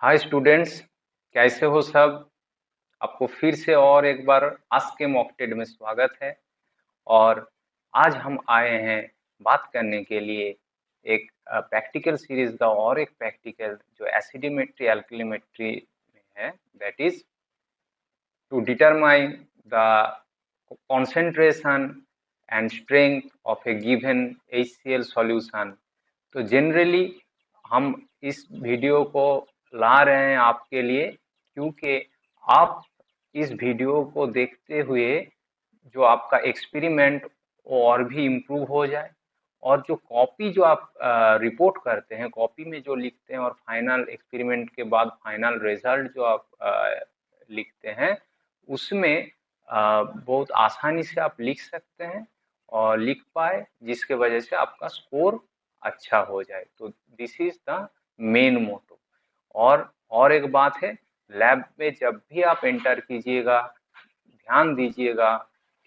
Hi students, कैसे हो सब। आपको फिर से और एक बार आज के मॉक टेस्ट में स्वागत है। और आज हम आए हैं बात करने के लिए एक प्रैक्टिकल सीरीज का और एक प्रैक्टिकल जो एसिडोमेट्री एल्कलीमेट्री में है, that is to determine the concentration and strength of a given HCl solution। तो जनरली हम इस वीडियो को ला रहे हैं आपके लिए, क्योंकि आप इस वीडियो को देखते हुए जो आपका एक्सपेरिमेंट वो और भी इम्प्रूव हो जाए, और जो कॉपी जो आप रिपोर्ट करते हैं, कॉपी में जो लिखते हैं और फाइनल एक्सपेरिमेंट के बाद फाइनल रिजल्ट जो आप लिखते हैं, उसमें बहुत आसानी से आप लिख सकते हैं और लिख पाए, जिसके वजह से आपका स्कोर अच्छा हो जाए। तो this is the main motto. और एक बात है, लैब में जब भी आप एंटर कीजिएगा, ध्यान दीजिएगा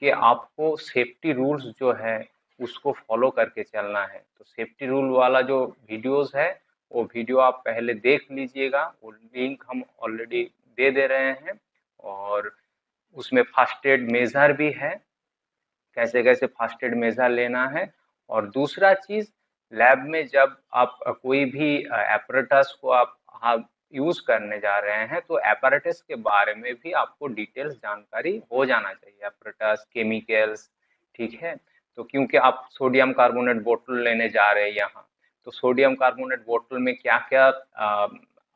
कि आपको सेफ्टी रूल्स जो है उसको फॉलो करके चलना है। तो सेफ्टी रूल वाला जो वीडियोस है वो वीडियो आप पहले देख लीजिएगा, वो लिंक हम ऑलरेडी दे दे रहे हैं। और उसमें फर्स्ट एड मेजर भी है, कैसे कैसे फर्स्ट एड मेजर लेना है। और दूसरा चीज, लैब में जब आप कोई भी एपरेटस को आप यूज करने जा रहे हैं, तो एपरेटस के बारे में भी आपको डिटेल्स जानकारी हो जाना चाहिए, एपरेटस, केमिकल्स, ठीक है। तो क्योंकि आप सोडियम कार्बोनेट बोतल लेने जा रहे हैं यहाँ, तो सोडियम कार्बोनेट बोतल में क्या क्या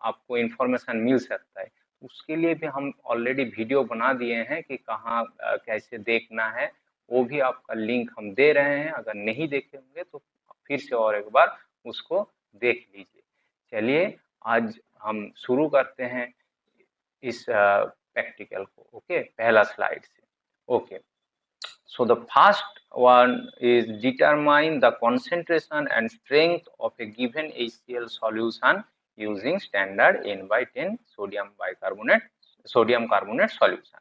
आपको इंफॉर्मेशन मिल सकता है, उसके लिए भी हम ऑलरेडी वीडियो बना दिए हैं कि कहाँ कैसे देखना है। वो भी आपका लिंक हम दे रहे हैं, अगर नहीं देखे होंगे तो फिर से और एक बार उसको देख लीजिए। चलिए आज हम शुरू करते हैं इस प्रैक्टिकल को। ओके, पहला स्लाइड से। Okay, so the first one is determine the concentration and strength of a given HCl solution using standard N/10 sodium carbonate solution.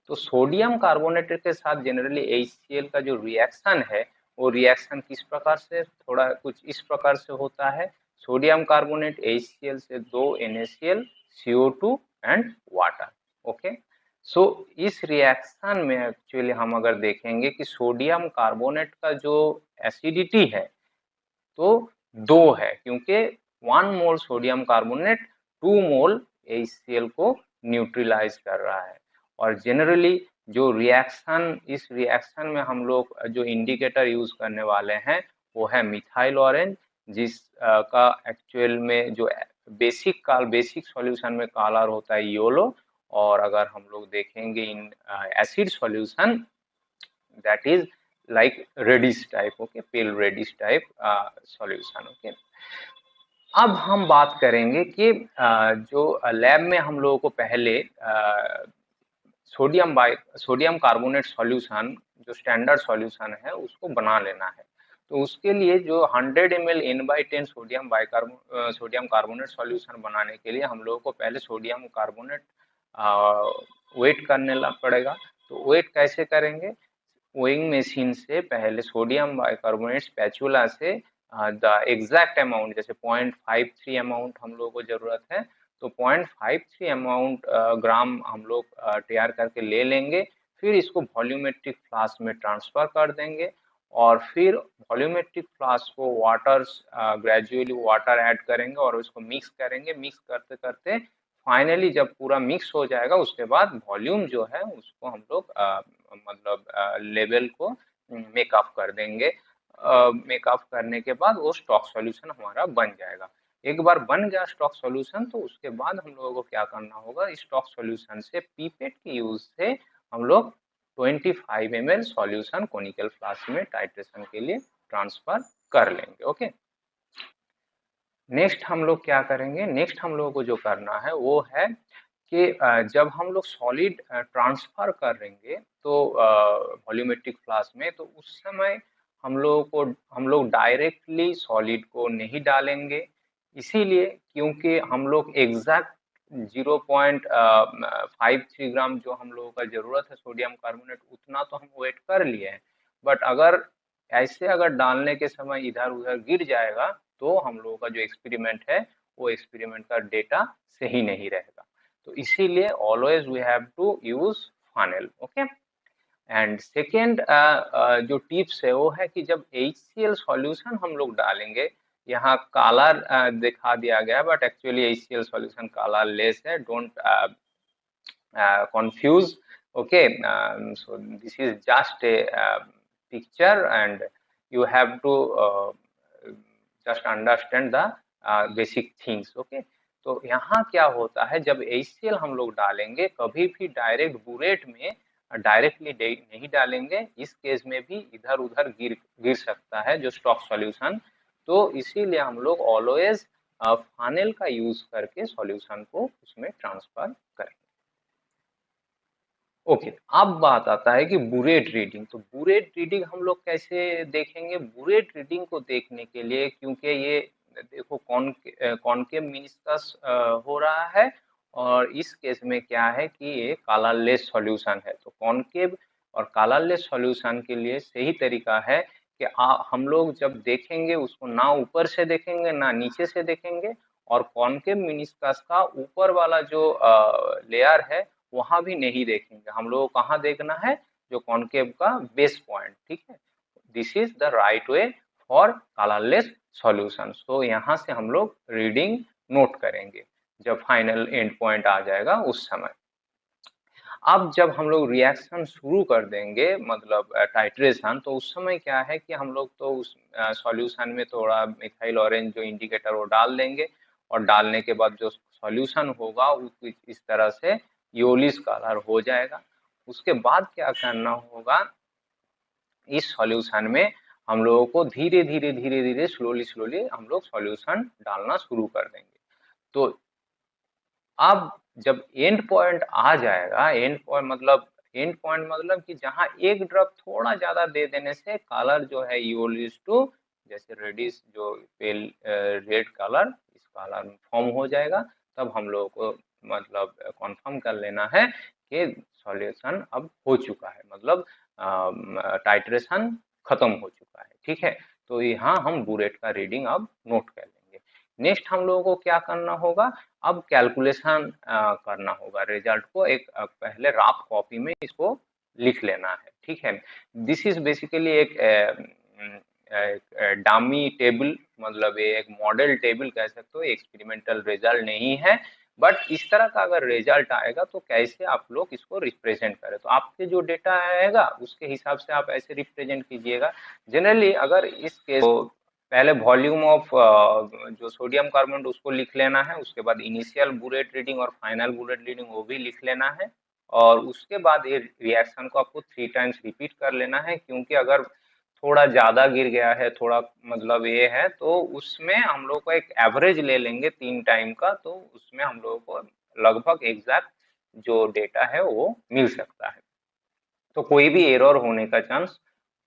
तो सोडियम कार्बोनेट के साथ जनरली HCl का जो रिएक्शन है, वो रिएक्शन किस प्रकार से, थोड़ा कुछ इस प्रकार से होता है। सोडियम कार्बोनेट HCl से 2 NaCl, CO2 and water. Okay, so इस रिएक्शन में एक्चुअली हम अगर देखेंगे कि सोडियम कार्बोनेट का जो एसिडिटी है तो 2 है, क्योंकि 1 मोल सोडियम कार्बोनेट 2 मोल HCl को न्यूट्रलाइज कर रहा है। और जनरली जो रिएक्शन, इस रिएक्शन में हम लोग जो इंडिकेटर यूज करने वाले हैं वो है मिथाइल ऑरेंज, जिस का एक्चुअल में जो बेसिक सॉल्यूशन में कलर होता है येलो। और अगर हम लोग देखेंगे इन acid solution, that is like reddish type, okay, pale reddish type solution. Okay, अब हम बात करेंगे कि जो लैब में हम लोगों को पहले सोडियम कार्बोनेट सॉल्यूशन, जो स्टैंडर्ड सॉल्यूशन है, उसको बना लेना है। तो उसके लिए जो 100 ml N/10 sodium carbonate solution बनाने के लिए हम लोगों को पहले सोडियम कार्बोनेट वेट करने पड़ेगा। तो वेट कैसे करेंगे, वेइंग मशीन से पहले सोडियम बाइकार्बोनेट स्पैचुला से द एग्जैक्ट अमाउंट, जैसे 0.53 अमाउंट हम लोगों को जरूरत है, तो 0.53 अमाउंट ग्राम हम लोग तैयार करके ले लेंगे। फिर इसको वॉल्यूमेट्रिक फ्लास्क में ट्रांसफर कर देंगे, और फिर वॉल्यूमेट्रिक फ्लास्क को वाटर, ग्रेजुअली वाटर ऐड करेंगे और उसको मिक्स करेंगे। मिक्स करते करते फाइनली जब पूरा मिक्स हो जाएगा, उसके बाद वॉल्यूम जो है उसको हम लोग मतलब लेवल को मेकअप कर देंगे। मेकअप करने के बाद वो स्टॉक सॉल्यूशन हमारा बन जाएगा। एक बार बन गया स्टॉक सॉल्यूशन, तो उसके बाद हम लोगों को क्या करना होगा, स्टॉक सॉल्यूशन से पीपेट के यूज से हम लोग 25 ml सॉल्यूशन कोनिकल फ्लास्क में टाइट्रेशन के लिए ट्रांसफर कर लेंगे। ओके, नेक्स्ट हम लोग क्या करेंगे, नेक्स्ट हम लोगों को जो करना है वो है कि जब हम लोग सॉलिड ट्रांसफर करेंगे तो वॉल्यूमेट्रिक फ्लास्क में, तो उस समय हम लोग डायरेक्टली सॉलिड को नहीं डालेंगे। इसीलिए क्योंकि हम लोग एग्जैक्ट 0.53 ग्राम जो हम लोगों का जरूरत है सोडियम कार्बोनेट, उतना तो हम वेट कर लिए हैं। बट अगर ऐसे अगर डालने के समय इधर उधर गिर जाएगा, तो हम लोगों का जो एक्सपेरिमेंट है वो एक्सपेरिमेंट का डेटा सही नहीं रहेगा। तो इसीलिए always we have to use funnel. Okay. And second जो टिप्स है वो है कि जब HCl सॉल्यूशन हम लोग डालेंगे, यहाँ काला दिखा दिया गया, बट एक्चुअली HCl सॉल्यूशन काला लेस है, don't confuse. Okay, so this is just a picture, and you have to just understand the basic things. Okay, तो यहाँ क्या होता है, जब HCl हम लोग डालेंगे कभी भी डायरेक्ट बुरेट में डायरेक्टली नहीं डालेंगे, इस केस में भी इधर उधर गिर सकता है जो स्टॉक सॉल्यूशन। तो इसीलिए हम लोग ऑलवेज फानेल का यूज करके सॉल्यूशन को उसमें ट्रांसफर करें। ओके, अब बात आता है कि बुरेट रीडिंग। तो बुरेट रीडिंग हम लोग कैसे देखेंगे? बुरेट रीडिंग को देखने के लिए, क्योंकि ये देखो कॉनकेव मेनिस्कस हो रहा है, और इस केस में क्या है कि ये कलरलेस सॉल्यूशन है। तो कॉनकेव और कलरलेस सॉल्यूशन के लिए सही तरीका है कि हम लोग जब देखेंगे उसको ना ऊपर से देखेंगे ना नीचे से देखेंगे, और कॉनकेव मेनिस्कस का ऊपर वाला जो लेयर है वहां भी नहीं देखेंगे। हम लोग को कहाँ देखना है? जो कॉनकेव का बेस पॉइंट। ठीक है, this is the right way for colourless solution. तो यहाँ से हम लोग रीडिंग नोट करेंगे जब फाइनल एंड पॉइंट आ जाएगा उस समय। अब जब हम लोग रिएक्शन शुरू कर देंगे, मतलब टाइट्रेशन, तो उस समय क्या है कि हम लोग तो उस सॉल्यूशन में थोड़ा मिथाइल ऑरेंज जो इंडिकेटर वो डाल देंगे, और डालने के बाद जो सॉल्यूशन होगा वो इस तरह से योलिस कलर हो जाएगा। उसके बाद क्या करना होगा, इस सॉल्यूशन में हम लोगों को धीरे धीरे स्लोली हम लोग सॉल्यूशन डालना शुरू कर देंगे। तो अब जब एंड पॉइंट आ जाएगा, एंड पॉइंट मतलब कि जहां एक ड्रॉप थोड़ा ज्यादा दे देने से कलर जो है योलिस टू जैसे रेडिश जो पेल रेड कलर इस कलर में फॉर्म हो जाएगा। तब हम लोगों को मतलब कंफर्म कर लेना है कि सॉल्यूशन अब हो चुका है, मतलब टाइट्रेशन खत्म हो चुका है। ठीक है, तो यहाँ हम बुरेट का रीडिंग अब नोट कर लेंगे। नेक्स्ट हम लोगों को क्या करना होगा, अब कैलकुलेशन करना होगा। रिजल्ट को एक पहले रफ कॉपी में इसको लिख लेना है। ठीक है, दिस इज बेसिकली एक डामी टेबल, मतलब ये एक मॉडल टेबल कह सकते हो, एक्सपेरिमेंटल रिजल्ट नहीं है। बट इस तरह का अगर रिजल्ट आएगा तो कैसे आप लोग इसको रिप्रेजेंट करें, तो आपके जो डेटा आएगा उसके हिसाब से आप ऐसे रिप्रेजेंट कीजिएगा। जनरली अगर इस केस तो पहले वॉल्यूम ऑफ जो सोडियम कार्बोनेट उसको लिख लेना है, उसके बाद इनिशियल बुरेट रीडिंग और फाइनल बुरेट रीडिंग वो भी लिख लेना है, और उसके बाद ये रिएक्शन को आपको 3 टाइम्स रिपीट कर लेना है। क्योंकि अगर थोड़ा ज्यादा गिर गया है, थोड़ा मतलब ये है, तो उसमें हम लोग को एक एवरेज ले लेंगे 3 टाइम का, तो उसमें हम लोगों को लगभग एग्जैक्ट जो डेटा है वो मिल सकता है। तो कोई भी एरर होने का चांस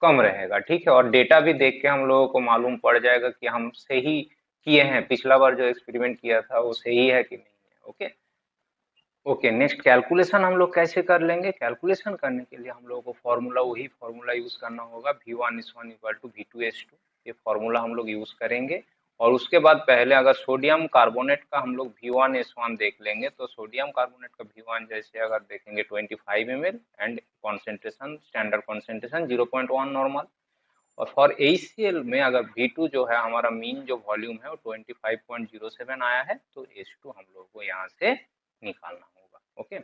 कम रहेगा। ठीक है, और डेटा भी देख के हम लोगों को मालूम पड़ जाएगा कि हम सही किए हैं, पिछला बार जो एक्सपेरिमेंट किया था वो सही है कि नहीं है। ओके ओके, नेक्स्ट कैलकुलेशन हम लोग कैसे कर लेंगे? कैलकुलेशन करने के लिए हम लोगों को फॉर्मूला वही फॉर्मूला यूज करना होगा, V1 इक्वल टू V2H2। ये फॉर्मूला हम लोग यूज करेंगे। और उसके बाद पहले अगर सोडियम कार्बोनेट का हम लोग V1S1 देख लेंगे, तो सोडियम कार्बोनेट का V1 जैसे अगर देखेंगे 25 ml and concentration standard concentration 0.1 normal. और फॉर HCl में अगर V2 जो है हमारा मीन जो वॉल्यूम है वो 25.07 आया है, तो H2 हम लोग को यहाँ से निकालना होगा। ओके,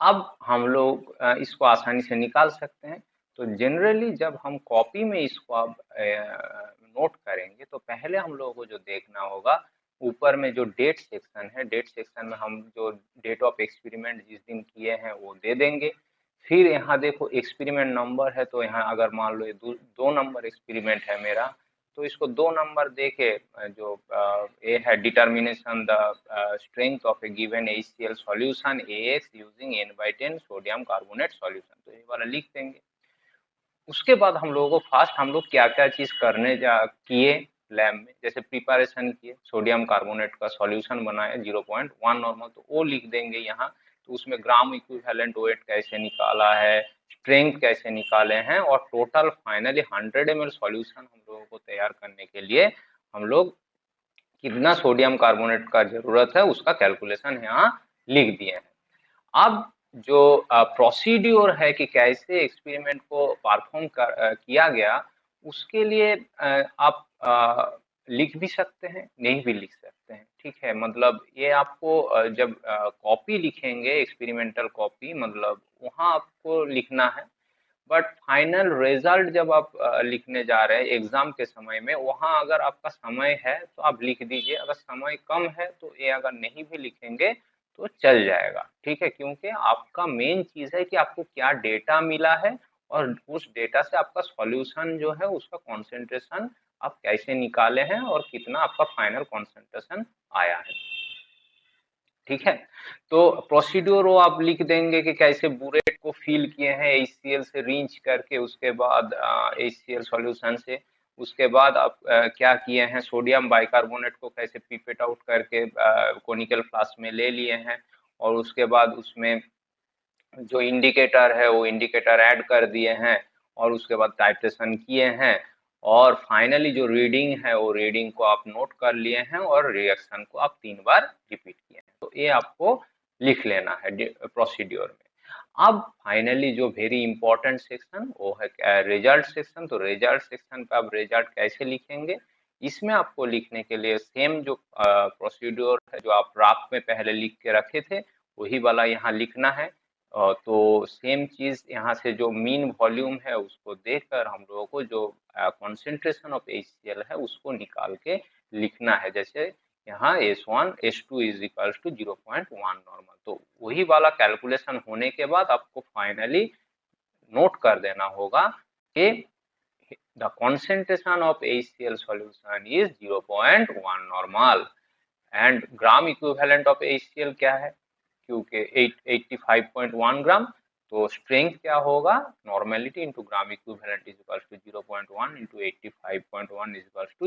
अब हम लोग इसको आसानी से निकाल सकते हैं। तो जनरली जब हम कॉपी में इसको अब नोट करेंगे, तो पहले हम लोगों को जो देखना होगा, ऊपर में जो डेट सेक्शन है, डेट सेक्शन में हम जो डेट ऑफ एक्सपेरिमेंट जिस दिन किए हैं वो दे देंगे। फिर यहाँ देखो एक्सपेरिमेंट नंबर है, तो यहाँ अगर मान लो ये 2 नंबर एक्सपेरिमेंट है मेरा, तो इसको 2 नंबर दे के जो ये है determination the strength of A given HCl solution AX using N/10 sodium carbonate solution, तो ये वाला लिख देंगे। उसके बाद हम लोगों को फास्ट हम लोग क्या क्या चीज करने किए लैब में, जैसे प्रिपरेशन किए, सोडियम कार्बोनेट का सॉल्यूशन बनाए 0.1 नॉर्मल, तो वो लिख देंगे यहाँ। तो उसमें ग्राम इक्विवेलेंट वेट कैसे निकाला है, स्ट्रेंथ कैसे निकाले हैं, और टोटल फाइनली 100 ml सॉल्यूशन हम लोगों को तैयार करने के लिए हम लोग कितना सोडियम कार्बोनेट का जरूरत है उसका कैलकुलेशन यहाँ लिख दिए हैं। अब जो प्रोसीड्योर है कि कैसे एक्सपेरिमेंट को परफॉर्म किया गया, उसके लिए आप लिख भी सकते हैं, नहीं भी लिख सकते हैं, ठीक है। मतलब ये आपको जब कॉपी लिखेंगे, एक्सपेरिमेंटल कॉपी, मतलब वहाँ आपको लिखना है, बट फाइनल रिजल्ट जब आप लिखने जा रहे हैं एग्जाम के समय में, वहाँ अगर आपका समय है तो आप लिख दीजिए, अगर समय कम है तो ये अगर नहीं भी लिखेंगे तो चल जाएगा, ठीक है। क्योंकि आपका मेन चीज है कि आपको क्या डेटा मिला है और उस डेटा से आपका सॉल्यूशन जो है उसका कॉन्सेंट्रेशन आप कैसे निकाले हैं और कितना आपका फाइनल कॉन्सेंट्रेशन आया है, ठीक है। तो प्रोसीड्योर वो आप लिख देंगे कि कैसे बुरेट को फिल किए हैं HCl से रिंच करके, उसके बाद HCl सॉल्यूशन से, उसके बाद आप क्या किए हैं, सोडियम बाइकार्बोनेट को कैसे पिपेट आउट करके कोनिकल फ्लास्क में ले लिए हैं, और उसके बाद उसमें जो इंडिकेटर है वो इंडिकेटर ऐड कर दिए हैं, और उसके बाद टाइट्रेशन किए हैं, और फाइनली जो रीडिंग है वो रीडिंग को आप नोट कर लिए हैं, और रिएक्शन को आप 3 बार रिपीट किए हैं। तो ये आपको लिख लेना है प्रोसीड्योर में। अब फाइनली जो वेरी इंपॉर्टेंट सेक्शन वो है रिजल्ट सेक्शन। तो रिजल्ट सेक्शन पे आप रिजल्ट कैसे लिखेंगे, इसमें आपको लिखने के लिए सेम जो प्रोसीड्योर है जो आप ड्राफ्ट में पहले लिख के रखे थे वही वाला यहाँ लिखना है। तो सेम चीज यहाँ से जो मीन वॉल्यूम है उसको देखकर हम लोगों को जो कॉन्सेंट्रेशन ऑफ HCl है उसको निकाल के लिखना है। जैसे यहाँ S1 S2 is equals to 0.1 normal. तो वही वाला कैलकुलेशन होने के बाद आपको फाइनली नोट कर देना होगा कि the concentration of HCl solution is 0.1 normal, and gram equivalent of HCl क्या है, क्योंकि 85.1 ग्राम, तो स्ट्रेंथ क्या होगा, normality into gram equivalent is equal to 0.1 into 85.1 is equal to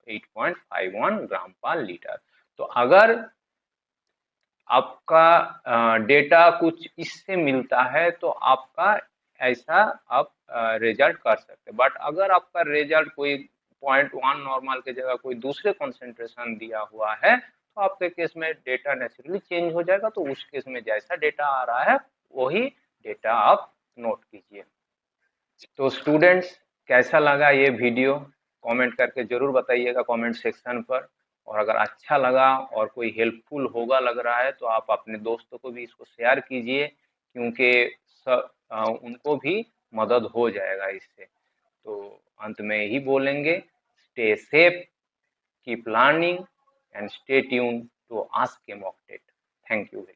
8.51 gram per litre. तो अगर आपका डेटा कुछ इससे मिलता है तो आपका ऐसा आप रिजल्ट कर सकते हैं। बट अगर आपका रिजल्ट कोई 0.1 नॉर्मल की जगह कोई दूसरे कॉन्सेंट्रेशन दिया हुआ है तो आपके केस में डेटा नेचुरली चेंज हो जाएगा। तो उस केस में जैसा डेटा आ रहा है वही डेटा आप नोट कीजिए। तो स्टूडेंट्स, कैसा लगा ये वीडियो, कमेंट करके जरूर बताइएगा कमेंट सेक्शन पर। और अगर अच्छा लगा और कोई हेल्पफुल होगा लग रहा है तो आप अपने दोस्तों को भी इसको शेयर कीजिए, क्योंकि उनको भी मदद हो जाएगा इससे। तो अंत में यही बोलेंगे, stay safe, keep learning and stay tune to ask a mock test. Thank you.